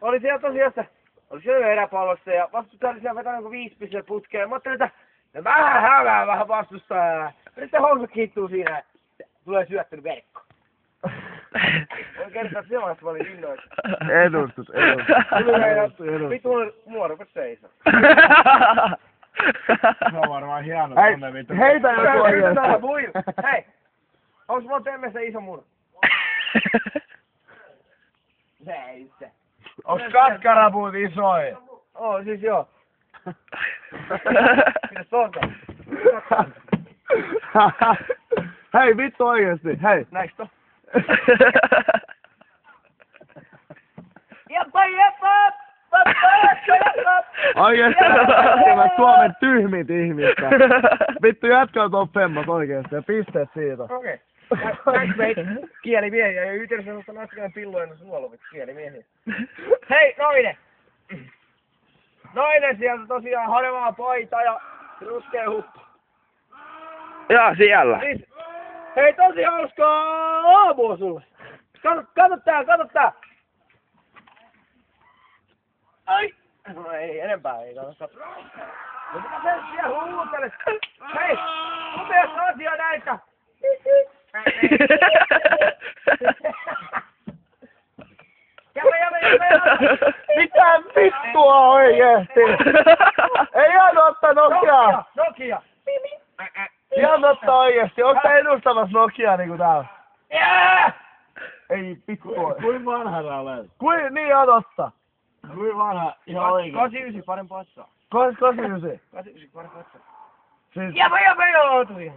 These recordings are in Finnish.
Oli siellä tosiaan, oli siellä eräpallossa ja vastustaja oli siellä vetänyt joku 5 pistettä putkeen. Mä ajattelin, että vähän vastustaa. Sitten housut hittuu siinä ja tulee syöttynyt verkko. Voin kertoa semmoista, että mä olin innoissa. Edustut. Vittu mua rupes seisoo. Se on varmaan hieno tunne vittu. Heitä joku oikeesti. Hei! Onks mulla Temmessä iso muru? Ei se. Onks katkarapuut isoja? Oo, siis joo. Mitäs tonta? Hei vittu oikeesti, hei. Näiks to? Jeppa! Oikeesti Suomen tyhmit ihmistä. Vittu jätkä on top femmas oikeesti ja pisteet siitä. Okei. Näiks meitä kielimiehiä ja yhteydessä on naskinen pillujen suolu vittu kielimiehiä. Hei, nainen! Nainen sieltä tosiaan harmaa paita ja ruskea huppu. Jaa, siellä. Siis, hei tosi hauskaa aamua sulle. Kato tää. Ai! No ei enempää, ei kannata. Mutta mä sen siellä huutelet. Hei! Upeas asia näitä! Jäpä! Mitä vittua oikeesti? Ei ihan ottaa Nokiaa. Nokia! Ihan ottaa oikeesti. Onko sä edustamassa Nokiaa niinku täällä? Ei vittua. Kuinka vanha sä olet? Niin ihan totta. Kuinka vanha ihan oikeesti? 89 parempaa otsaa. 89. 89 parempaa otsaa. Siis Jäpä joutui!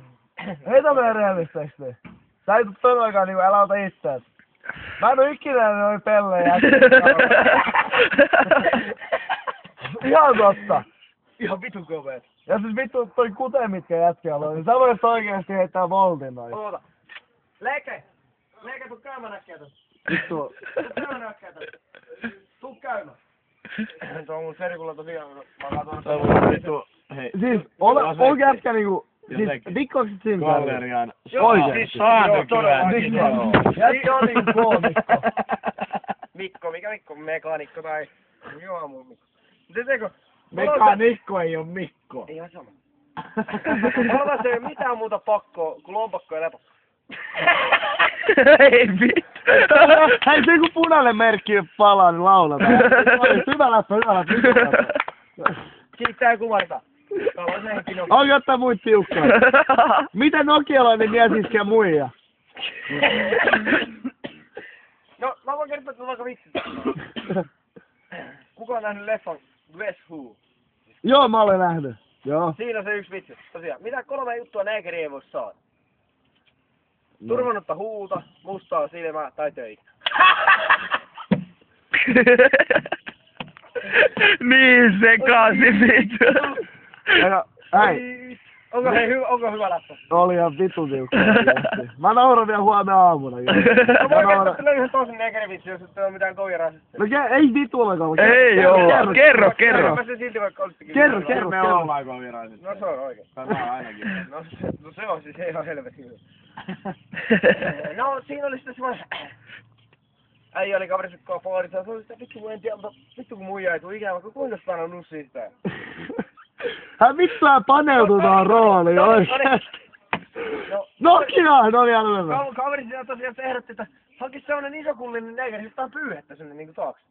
heitä meidän realisteiksi niin. Sä ei tuu todellakaan niinku älä ota itseäs. Mä en oo ikinä noin pellejä. Ihan totta. Ihan vitun koveet. Ja siis vittu toi kute mitkä jätkiä on, niin sä voisit oikeesti heittää voltin noin. Oota. Leke, tuu käymään äkkiä tästä. Vittu. Tuu käymään äkkiä tästä. Tuu käymään. Tuo on mun serikulla tosiaan. Mä katson. Vittu, hei. Siis, onko jätkä niinku, siis dikkokset siinä? Gallerian. Oikeesti. Siis saatu kyllä. Jätkä on niinku koomikko. Mikko, mekaanikko tai... Joo, mun Mikko. Miten teko? Mekaanikko ei oo Mikko. Ei oo sama. Mulla se ei oo mitään muuta pakkoa kuin lompakko ja lepakko. Ei vittu. Hei, se kun punainen merkki palaa, niin lauletaan. Hyvä läppä. Kiittää kumartaa. Kaloisen henki Nokia. Onko ottaa muit tiukkaa? Miten nokialainen mies iskee muija? No, mä voin kertoa, että vaikka vitsi. Kuka on nähnyt leffan Guess Who? Joo, mä olen nähnyt. Joo. Siinä on se yksi vitsi. Tosiaan, mitä 3 juttua neekeri ei voi saada? Turvannutta huuta, mustaa silmää tai töitä. Niin sekaisin vittu. Hei. Onko hyvä läppä? Oli ihan vitun tiukkaa. Mä nauran vielä huomenna aamuna. No voi kertoa kyllä yhden toisen neekerivitsi, jos et ole mitään kovin rasista. No ei vitu olekaan. Ei oo. Kerro. Mä se silti vaikka olisikin. Kerro. Me ollaan kovin rasista. No se on oikein. Tänään ainakin. No se on siis ihan helvetin hyvä. No siinä oli sitten semmoinen... Äijä oli kaverissa baarissa, se oli sitä vittu kun en tiedä, mutta vittu kun muija ei tuu ikinä, vaikka kuinka sitä on nussiin sitä. Hän vittu hän paneutuu tuohon rooliin oikeesti. Nokia! No niin, anna mennä. Kaveri siellä tosiaan ehdotti, että hakisi semmonen isokullinen neekeri, jotta on pyyhettä sinne niinku taakse.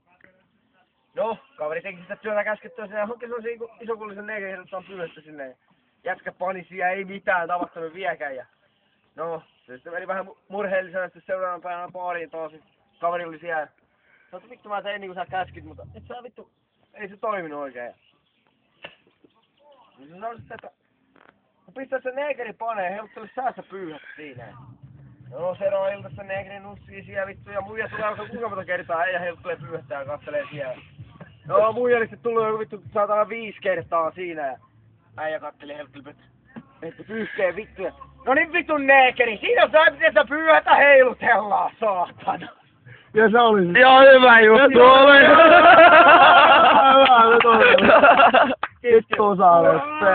No, kaveri teki sitä työtä käskettyä sinne ja hakki semmosen isokullisen neekeri, jotta on pyyhettä sinne. Jätkä pani siellä, ei mitään tapahtunut viekään ja... No, se sitten meni vähän murheellisena sitten seuraavan päivänä baariin taas. Kaveri oli siellä. Sä oot vittu mä tein niinku sä käskit, mutta et sä vittu... Ei se toiminut oikein. Niin se sanoi sitten, että... Pistää se neekeri paneen, heiluttele säässä pyyhästä siinä. No se on iltasta neekeri nussii siellä vittu ja muija tulee vaikka kuinka monta kertaa äijä heiluttelee pyyhästä ja kattelee siellä. No muija oli sitten tullut joku vittu 105 kertaa siinä ja äijä katteli heiluttelee että pyyhkee vittu ja... No niin vittu neekeri, siinä sä miten pyyhätä heilutellaan, saatana. Ja se oli se. Joo, hyvä juttu oli. Hyvä, nyt on. Vittu sä olet se.